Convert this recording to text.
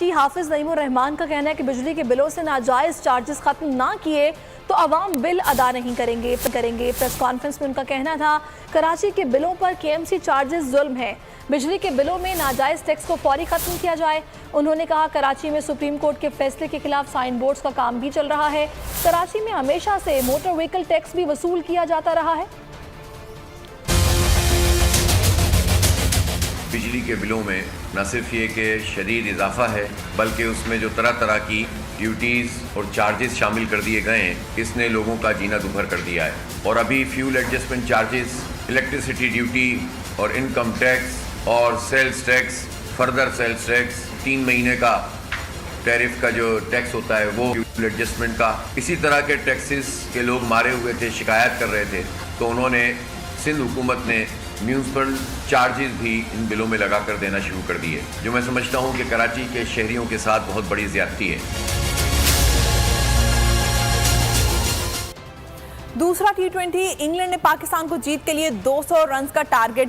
कराची हाफिज नईमुर रहमान का कहना है कि बिजली के बिलों से नाजायज चार्जेस खत्म ना किए तो अवाम बिल अदा नहीं करेंगे। प्रेस कॉन्फ्रेंस में उनका कहना था कराची के बिलों पर केएमसी चार्जेस जुल्म है, बिजली के बिलों में नाजायज टैक्स को फौरी खत्म किया जाए। उन्होंने कहा कराची में सुप्रीम कोर्ट के फैसले के खिलाफ साइन बोर्ड्स का काम भी चल रहा है। कराची में हमेशा से मोटर व्हीकल टैक्स भी वसूल किया जाता रहा है। बिजली के बिलों में न सिर्फ ये कि शदीद इजाफा है, बल्कि उसमें जो तरह तरह की ड्यूटीज़ और चार्जेस शामिल कर दिए गए हैं, इसने लोगों का जीना दुभर कर दिया है। और अभी fuel adjustment charges, electricity duty और इनकम टैक्स और sales tax, further sales tax, 3 महीने का टैरिफ का जो टैक्स होता है वो, फ्यूल एडजस्टमेंट का, इसी तरह के टैक्सेस के लोग मारे हुए थे, शिकायत कर रहे थे। तो उन्होंने सिंध हुकूमत ने म्यूनसिपल चार्जेस भी इन बिलों में लगा कर देना शुरू कर दिए, जो मैं समझता हूँ कि कराची के शहरियों के साथ बहुत बड़ी ज़्यादती है। दूसरा T20, इंग्लैंड ने पाकिस्तान को जीत के लिए 200 रन का टारगेट